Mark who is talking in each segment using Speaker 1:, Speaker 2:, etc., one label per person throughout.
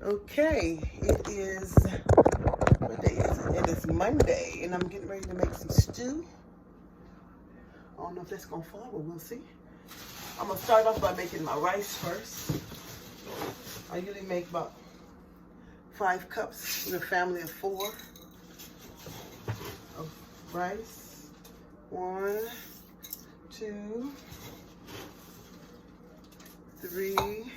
Speaker 1: Okay, it is, what day is it? It is Monday, and I'm getting ready to make some stew. I don't know if that's gonna fall, but we'll see. I'm gonna start off by making my rice first. I usually make about 5 cups with a family of 4 of rice. 1, 2, 3,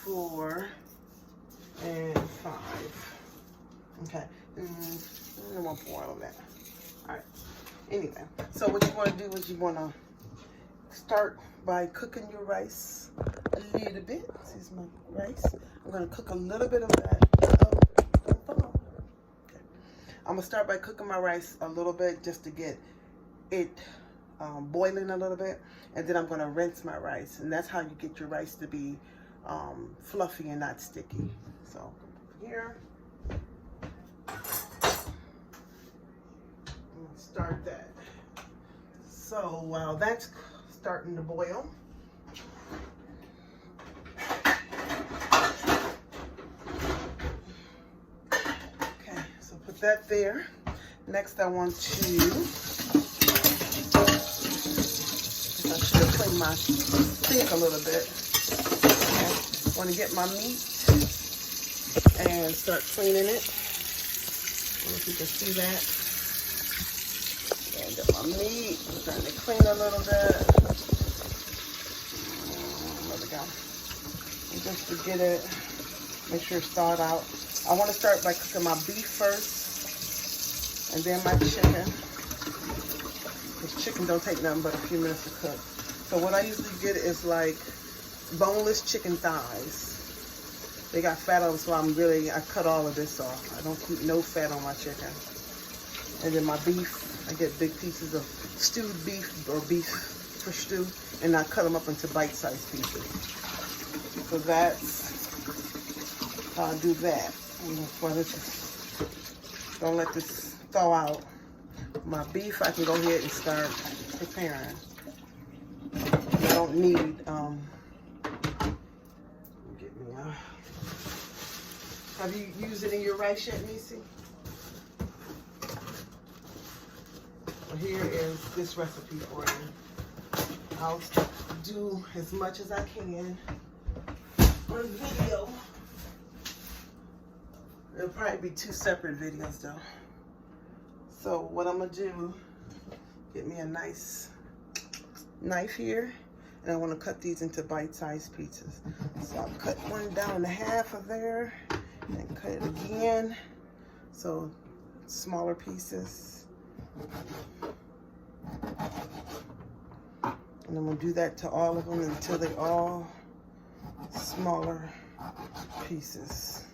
Speaker 1: 4, and 5. Okay, I won't pour all of that. All right. Anyway, so what you want to do is you want to start by cooking your rice a little bit. This is my rice. I'm going to cook a little bit of that. Okay. I'm going to start by cooking my rice a little bit just to get it boiling a little bit, and then I'm going to rinse my rice, and that's how you get your rice to be fluffy and not sticky. So here, I'm going to start that. So while that's starting to boil, okay, so put that there. Next I want to, I should have cleaned my sink a little bit. Okay. I want to get my meat and start cleaning it. I don't know if you can see that. And get my meat. I'm trying to clean a little bit. There we go. And just to get it, make sure it's thawed out. I want to start by cooking my beef first, and then my chicken. This chicken don't take nothing but a few minutes to cook. So what I usually get is like boneless chicken thighs. They got fat on them, so I cut all of this off. I don't keep no fat on my chicken. And then my beef, I get big pieces of stewed beef or beef for stew, and I cut them up into bite-sized pieces. So that's how I do that. Don't let this thaw out. My beef, I can go ahead and start preparing. I don't need, have you used it in your rice yet, Nisi? Well, here is this recipe for you. I'll do as much as I can on video. It'll probably be 2 separate videos though. So what I'm gonna do, get me a nice knife here, and I want to cut these into bite-sized pieces. So I'll cut one down to half of there, and cut it again, so smaller pieces. And I'm gonna do that to all of them until they all smaller pieces.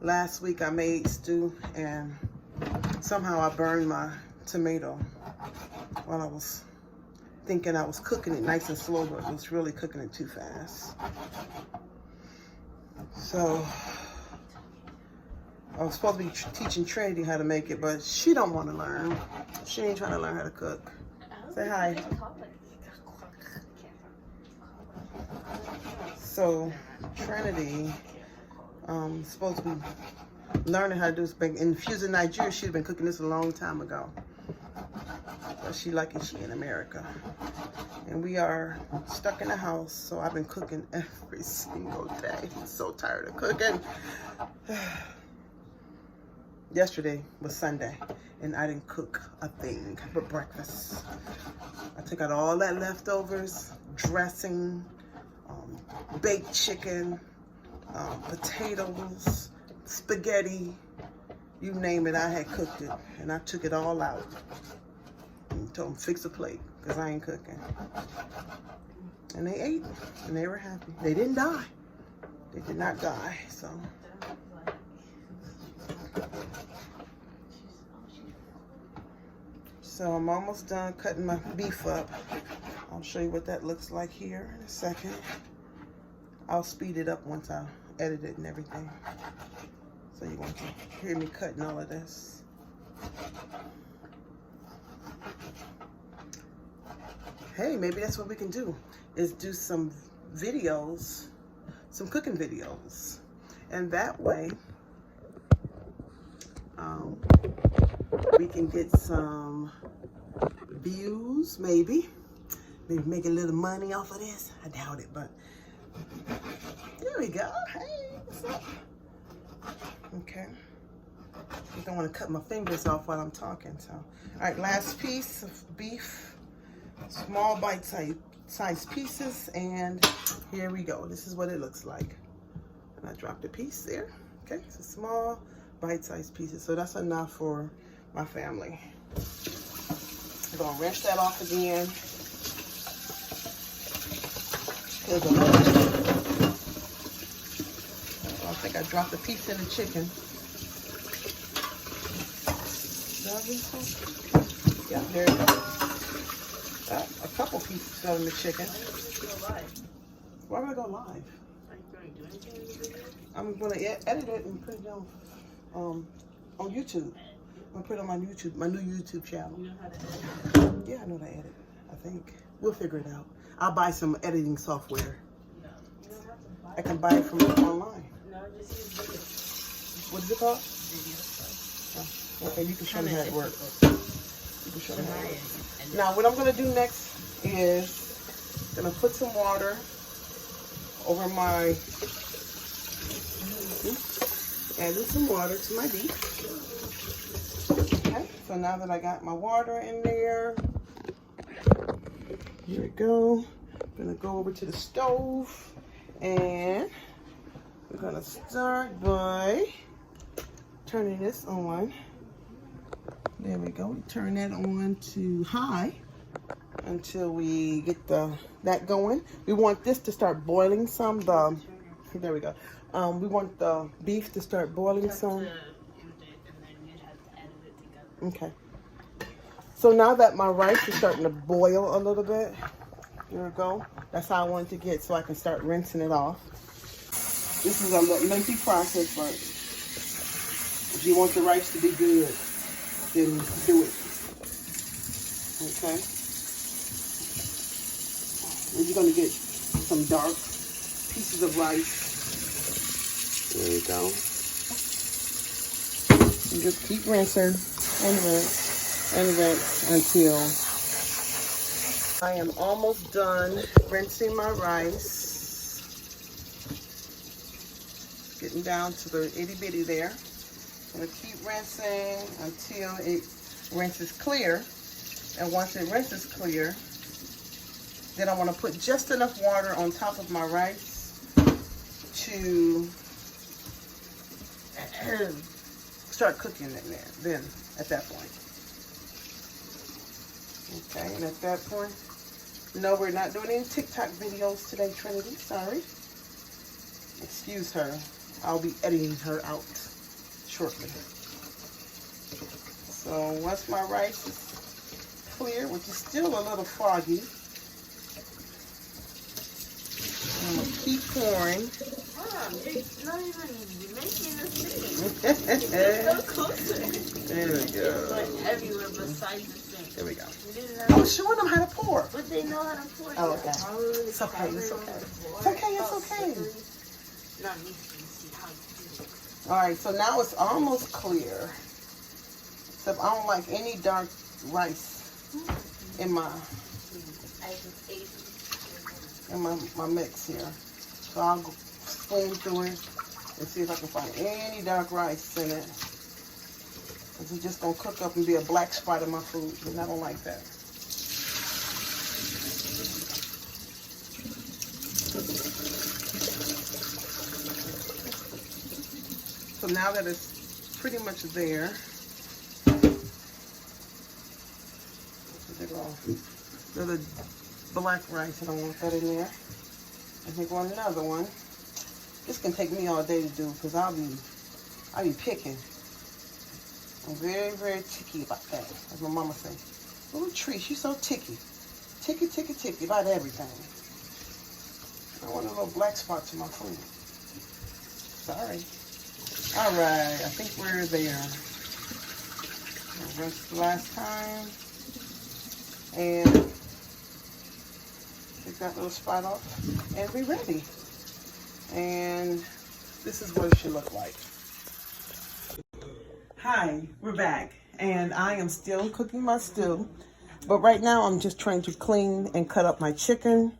Speaker 1: Last week I made stew, and somehow I burned my tomato while I was thinking I was cooking it nice and slow, but I was really cooking it too fast. So I was supposed to be teaching Trinity how to make it, but she don't want to learn. She ain't trying to learn how to cook. Say hi. So Trinity supposed to be learning how to do this. In Fusing Nigeria, she'd been cooking this a long time ago. But she lucky she in America. And we are stuck in the house, so I've been cooking every single day. I'm so tired of cooking. Yesterday was Sunday, and I didn't cook a thing but breakfast. I took out all that leftovers, dressing, baked chicken, potatoes, spaghetti, you name it, I had cooked it, and I took it all out. And told them, fix a plate, because I ain't cooking. And they ate, and they were happy. They didn't die. They did not die, so. So I'm almost done cutting my beef up. I'll show you what that looks like here in a second. I'll speed it up once I edit it and everything. So you want to hear me cutting all of this. hey, maybe that's what we can do, is do some videos, some cooking videos. And that way, we can get some views, maybe make a little money off of this. I doubt it, but there we go. Hey, what's up? Okay. I don't want to cut my fingers off while I'm talking. So, all right, last piece of beef, small bite-sized pieces, and here we go. This is what it looks like. And I dropped a piece there. Okay, so small bite-sized pieces. So that's enough for my family. I'm gonna rinse that off again. I think I dropped a piece in the chicken. Yeah, there you go. A couple pieces fell in the chicken. Why would I go live? I'm gonna edit it and put it on YouTube. I'm gonna put it on my new YouTube channel. You know how to edit? Yeah, I know how to edit. I think we'll figure it out. I'll buy some editing software. No, you don't have to buy it. I can buy it from online. No, just use video. What is it called? Video. Oh, okay, you can show me how it works. You can show me how it works. Now, what I'm gonna do next is gonna put some water over my. Adding some water to my beef. Okay, so now that I got my water in there, here we go. I'm gonna go over to the stove and we're gonna start by turning this on. There we go. Turn that on to high until we get that going. We want this to start boiling some. There we go. We want the beef to start boiling some. Okay. So now that my rice is starting to boil a little bit, there we go. That's how I want it to get, so I can start rinsing it off. This is a lengthy process, but if you want the rice to be good, then do it. Okay. And you're gonna get some dark pieces of rice. There you go. And just keep rinsing and rinse and rinse until I am almost done rinsing my rice. Getting down to the itty bitty there. I'm gonna keep rinsing until it rinses clear. And once it rinses clear, then I want to put just enough water on top of my rice to start cooking in there then at that point. Okay, and at that point, no, we're not doing any TikTok videos today, Trinity. Sorry. Excuse her. I'll be editing her out shortly. So once my rice is clear, which is still a little foggy, I'm going to keep pouring. It's not even making the sink. It's so closer. There we go. It's like everywhere besides the sink. There we go. I was showing them how to pour. But they know how to pour. Oh, okay. It's okay. It's okay. It's okay. It's okay. Not me. See how to do it. All right. So now it's almost clear. Except I don't like any dark rice in my mix here. So I'll go skim through it and see if I can find any dark rice in it. Because it's just going to cook up and be a black spot in my food, and I don't like that. So now that it's pretty much there, another black rice, I don't want that in there. I think one another one. This can take me all day to do because I'll be picking. I'm very, very ticky about that, as my mama says. Little tree, she's so ticky. Ticky about everything. I want a little black spot to my food. Sorry. All right, I think we're there. I rinsed last time. And Take that little spot off, and we're ready. And this is what it should look like. Hi, we're back, and I am still cooking my stew, but right now I'm just trying to clean and cut up my chicken.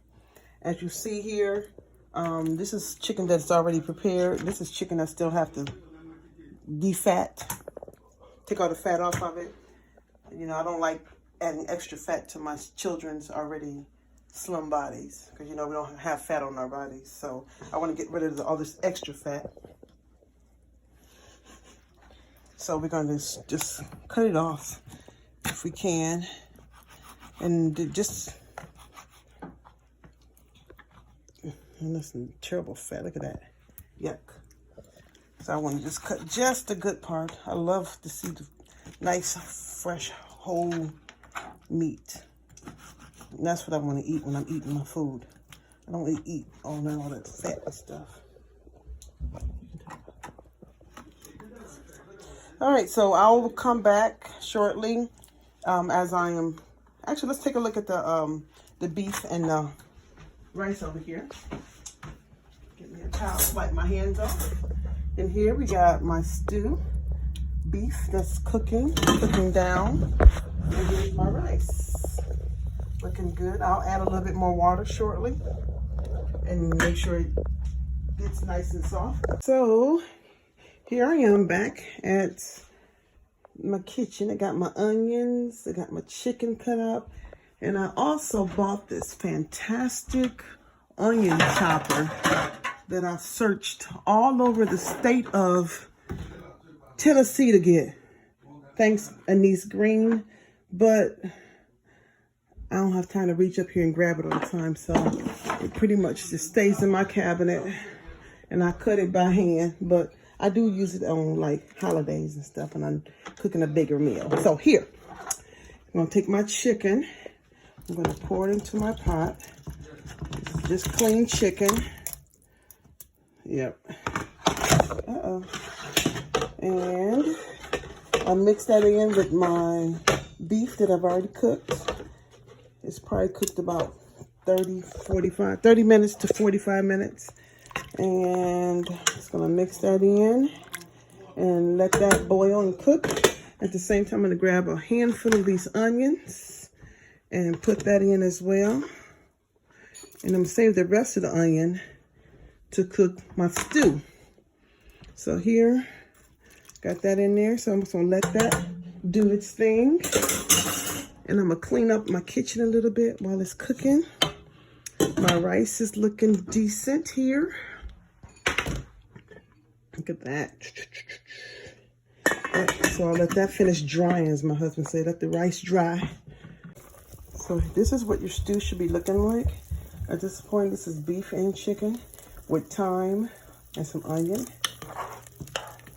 Speaker 1: As you see here, this is chicken that's already prepared. This is chicken I still have to defat, take all the fat off of it. You know, I don't like adding extra fat to my children's already slim bodies, because you know we don't have fat on our bodies, so I want to get rid of all this extra fat. So we're going to just cut it off if we can, and just, and that's some terrible fat. Look at that, yuck. So I want to just cut just the good part. I love to see the nice, fresh, whole meat. And that's what I want to eat when I'm eating my food. I don't want to eat all that fat and stuff. All right, so I'll come back shortly as I am. Actually, let's take a look at the beef and the rice over here. Get me a towel, wipe my hands off. And here we got my stew, beef that's cooking down. And here's my rice, looking good. I'll add a little bit more water shortly and make sure it gets nice and soft. So here I am back at my kitchen. I got my onions, I got my chicken cut up, and I also bought this fantastic onion chopper that I searched all over the state of Tennessee to get. Thanks, Anise Green, but I don't have time to reach up here and grab it all the time, so it pretty much just stays in my cabinet, and I cut it by hand, but I do use it on like holidays and stuff, and I'm cooking a bigger meal. So here, I'm gonna take my chicken, I'm gonna pour it into my pot. Just clean chicken. Yep. Uh-oh. And I'll mix that in with my beef that I've already cooked. It's probably cooked about 30 minutes to 45 minutes. And just gonna mix that in and let that boil and cook. At the same time, I'm gonna grab a handful of these onions and put that in as well. And I'm gonna save the rest of the onion to cook my stew. So here, got that in there. So I'm just gonna let that do its thing. And I'm gonna clean up my kitchen a little bit while it's cooking. My rice is looking decent here. Look at that. So I'll let that finish drying, as my husband said. Let the rice dry. So this is what your stew should be looking like. At this point, this is beef and chicken with thyme and some onion.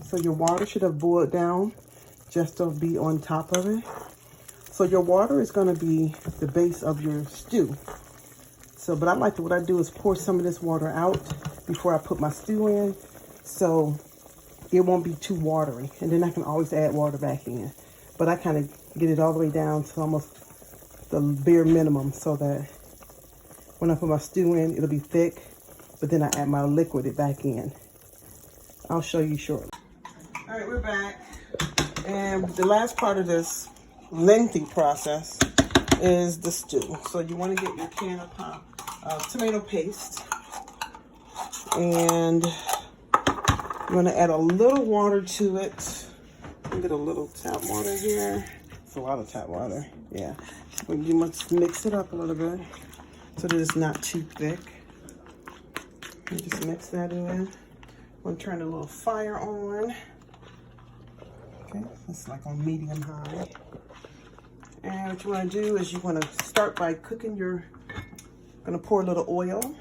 Speaker 1: So your water should have boiled down just to be on top of it. So your water is going to be the base of your stew. So, but what I do is pour some of this water out before I put my stew in, so it won't be too watery. And then I can always add water back in. But I kind of get it all the way down to almost the bare minimum, so that when I put my stew in, it'll be thick. But then I add my liquid it back in. I'll show you shortly. All right, we're back. And the last part of this lengthy process is the stew. So you want to get your can of tomato paste, and I'm going to add a little water to it. Get a little tap water here. It's a lot of tap water, yeah. But you must mix it up a little bit so that it's not too thick. And just mix that in. I'm going to turn a little fire on. Okay, it's like on medium high. And what you want to do is you want to start by cooking your, going to pour a little oil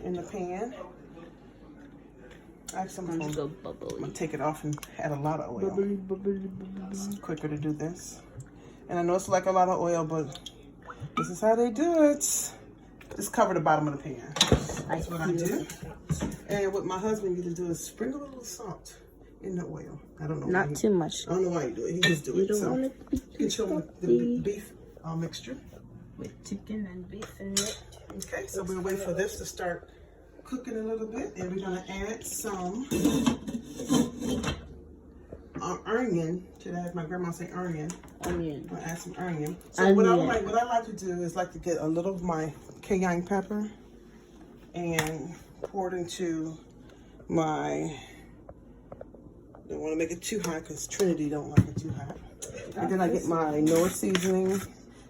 Speaker 1: in the pan. Actually, I'm going to take it off and add a lot of oil. It's quicker to do this. And I know it's like a lot of oil, but this is how they do it. Just cover the bottom of the pan. That's what I do. And what my husband used to do is sprinkle a little salt in the oil. I don't know.
Speaker 2: Not too much.
Speaker 1: I don't know why you do it. He just do it.
Speaker 2: You don't want it to be
Speaker 1: you can show him the beef mixture
Speaker 2: with chicken and beef in it.
Speaker 1: Okay, so we'll wait for this to start cooking a little bit. Then we're gonna add some onion. Should I have my grandma say onion?
Speaker 2: Onion.
Speaker 1: I'm gonna add some onion. So what I like to do is like to get a little of my cayenne pepper and pour it into my. Don't want to make it too hot because Trinity don't like it too hot. And then I get my Knorr seasoning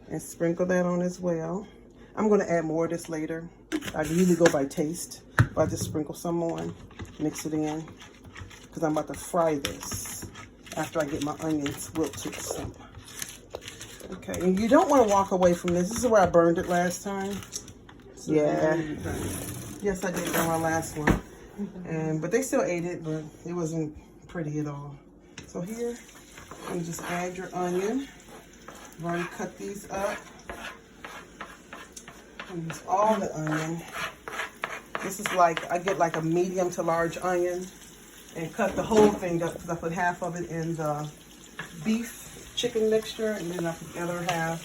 Speaker 1: and sprinkle that on as well. I'm going to add more of this later. I usually go by taste, but I just sprinkle some on, mix it in, because I'm about to fry this after I get my onions wilted some. Okay, and you don't want to walk away from this. This is where I burned it last time. So yeah. Yes, I did burn my last one. But they still ate it, but it wasn't pretty at all. So here, you just add your onion. I've already cut these up. Use all the onion. This is like, I get like a medium to large onion and cut the whole thing up because I put half of it in the beef chicken mixture and then I put the other half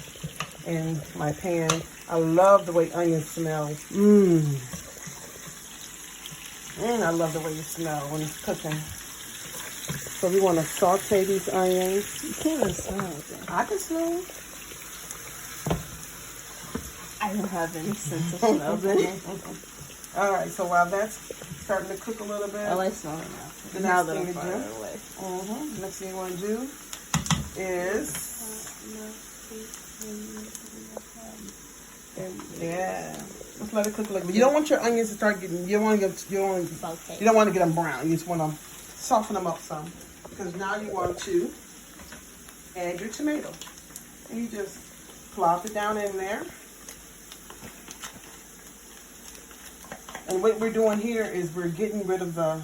Speaker 1: in my pan. I love the way onions smell. I love the way you smell when it's cooking. So we want to saute these onions.
Speaker 2: You can't even smell it.
Speaker 1: I can smell it.
Speaker 2: I don't have any sense of smell then.
Speaker 1: All right, so while that's starting to cook a little bit.
Speaker 2: Oh, I smell it now.
Speaker 1: The
Speaker 2: Now
Speaker 1: next
Speaker 2: that
Speaker 1: thing
Speaker 2: I'm
Speaker 1: to
Speaker 2: far
Speaker 1: do,
Speaker 2: away.
Speaker 1: the next thing you want to do is, yeah, just let it cook a little bit. You don't want your onions to start getting. You don't want to get them brown. You just want to soften them up some, because now you want to add your tomato, and you just plop it down in there. And what we're doing here is we're getting rid of the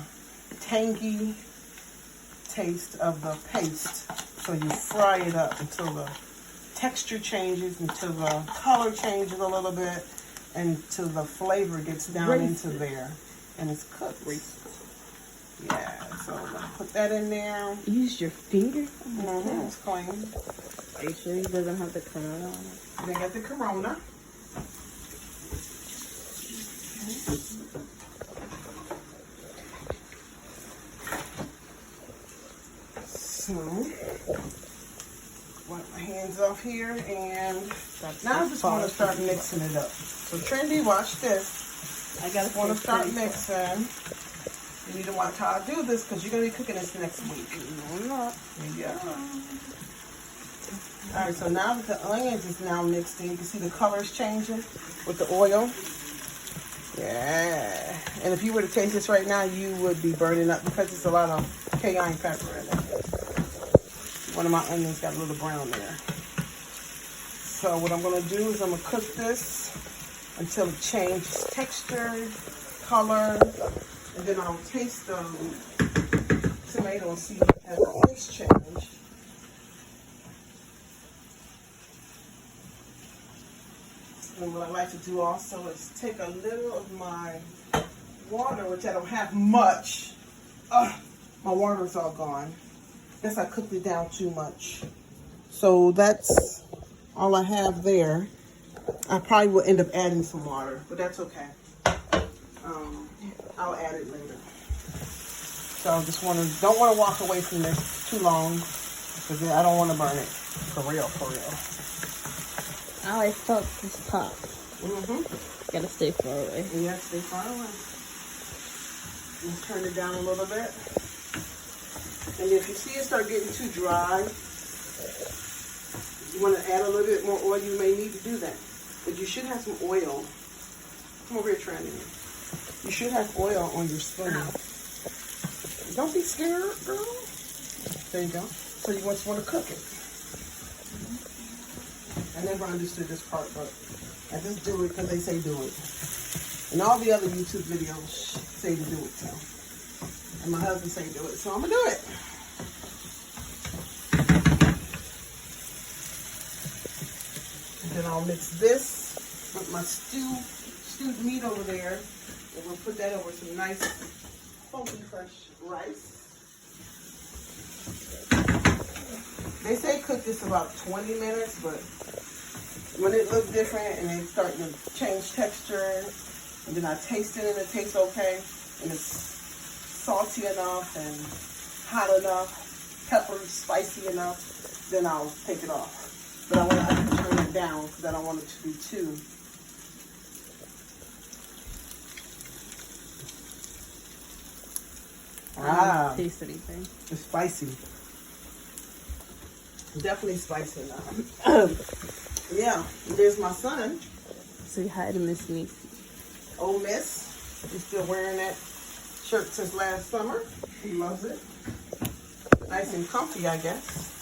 Speaker 1: tangy taste of the paste. So you fry it up until the texture changes, until the color changes a little bit, until the flavor gets down into there. And it's cooked. Yeah, so I'm going to put that in there.
Speaker 2: Use your finger?
Speaker 1: It's clean.
Speaker 2: Are you sure it doesn't have the Corona on it?
Speaker 1: They got the Corona. So, wipe my hands off here, and now I just want to start mixing it up. So, Trendy, watch this. I just want to start mixing. You need to watch how I do this because you're going to be cooking this next week.
Speaker 2: No, I'm not.
Speaker 1: Yeah. All right, so now that the onions is now mixed in, you can see the colors changing with the oil. Yeah. And if you were to taste this right now, you would be burning up because there's a lot of cayenne pepper in it. One of my onions got a little brown there. So what I'm going to do is I'm going to cook this until it changes texture, color, and then I'll taste the tomato and see if it has a taste change. And what I like to do also is take a little of my water, which I don't have much. My water's all gone. Guess I cooked it down too much. So that's all I have there. I probably will end up adding some water, but that's okay. I'll add it later. So I just don't want to walk away from this too long because I don't want to burn it. For real.
Speaker 2: I felt this pop. Gotta stay far away.
Speaker 1: Yeah, stay far away. Let's turn it down a little bit. And if you see it start getting too dry, you want to add a little bit more oil, you may need to do that. But you should have some oil. Come over here, Tranny. You should have oil on your spoon. Don't be scared, girl. There you go. So you just want to cook it. I never understood this part, but I just do it because they say do it. And all the other YouTube videos say to do it, so. And my husband say do it, so I'm going to do it. And then I'll mix this with my stewed meat over there. And we'll put that over some nice, funky, fresh rice. They say cook this about 20 minutes, but when it looks different and it's starting to change texture, and then I taste it and it tastes okay, and it's salty enough and hot enough, pepper spicy enough, then I'll take it off. But I want to turn it down because I don't want it to be too.
Speaker 2: I don't taste anything.
Speaker 1: It's spicy. Definitely spicy enough. Yeah, there's my son.
Speaker 2: Say hi to Miss Me.
Speaker 1: Old Miss. He's still wearing that shirt since last summer. He loves it. Nice and comfy, I guess.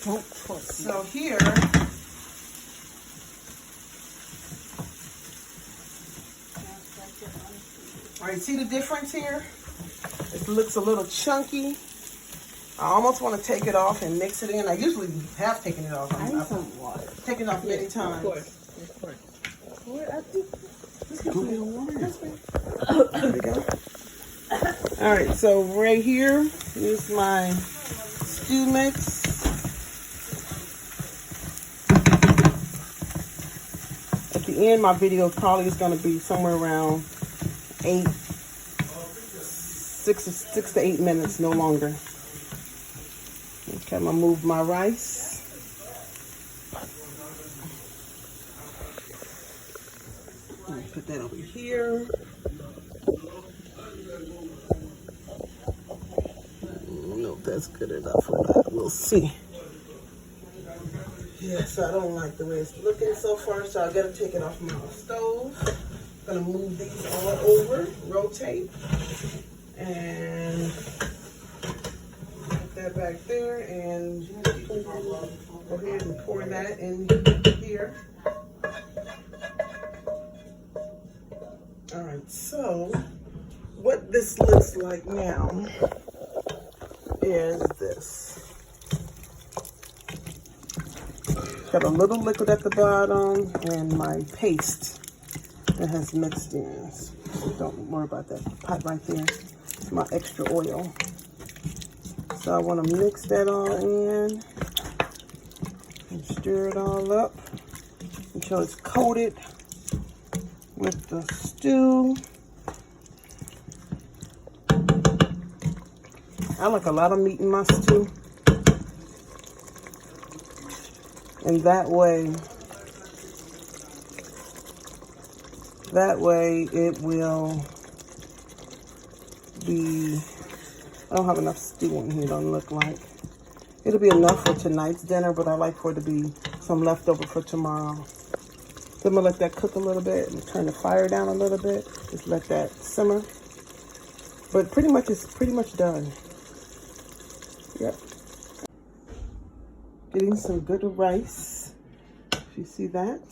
Speaker 2: Don't trust me.
Speaker 1: So here, all right, see the difference here? It looks a little chunky. I almost want to take it off and mix it in. I usually have taken it off.
Speaker 2: I need some water.
Speaker 1: Taken it off many times.
Speaker 2: Of course. I think this is water.
Speaker 1: There we go. All right, so right here is my stew mix. At the end, my video probably is going to be somewhere around 6 to 8 minutes, no longer. Okay, I'm gonna move my rice. Put that over here. I don't know if that's good enough or not. We'll see. Yes, I don't like the way it's looking so far, so I gotta take it off my stove. I'm gonna move these all over, rotate, and put that back there, and go ahead and pour that in here. All right, so what this looks like now is this. Got a little liquid at the bottom and my paste that has mixed in. So don't worry about that pot right there. It's my extra oil. So I want to mix that all in and stir it all up until it's coated with the stew. I like a lot of meat in my stew. And that way it will be, I don't have enough stew in here, don't look like. It'll be enough for tonight's dinner, but I like for it to be some leftover for tomorrow. So I'm gonna let that cook a little bit and turn the fire down a little bit. Just let that simmer. But it's pretty much done. Yep. Getting some good rice. If you see that.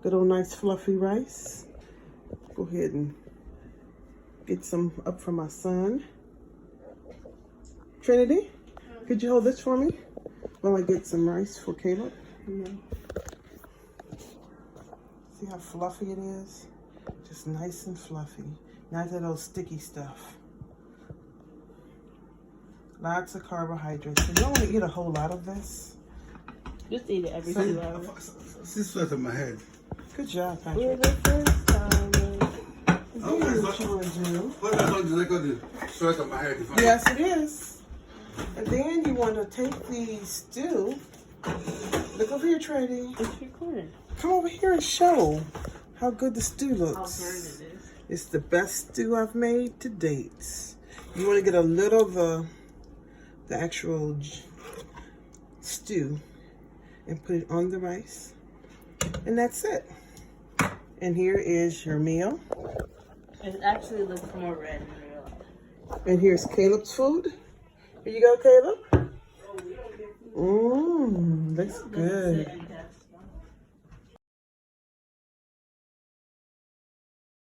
Speaker 1: Good old nice fluffy rice. Go ahead and get some up for my son. Trinity, could you hold this for me while I get some rice for Caleb? See how fluffy it is? Just nice and fluffy. Not that old sticky stuff. Lots of carbohydrates. So you don't want to eat a whole lot of this.
Speaker 2: Just eat it every 2 hours.
Speaker 3: This sweat on my head.
Speaker 1: Good job,
Speaker 2: For
Speaker 1: Patrick.
Speaker 2: the first time.
Speaker 1: Is that what you want to do?
Speaker 3: What I don't like the sweat on my head.
Speaker 1: Yes, it is. And then you want to take the stew. Look over here, Trady.
Speaker 2: It's recorded.
Speaker 1: Come over here and show how good the stew
Speaker 2: How
Speaker 1: looks.
Speaker 2: burnt it is.
Speaker 1: It's the best stew I've made to date. You want to get a little of the actual stew and put it on the rice. And that's it. And here is your meal.
Speaker 2: It actually looks more red in real life.
Speaker 1: And here's Caleb's food. Here you go, Caleb. Looks good.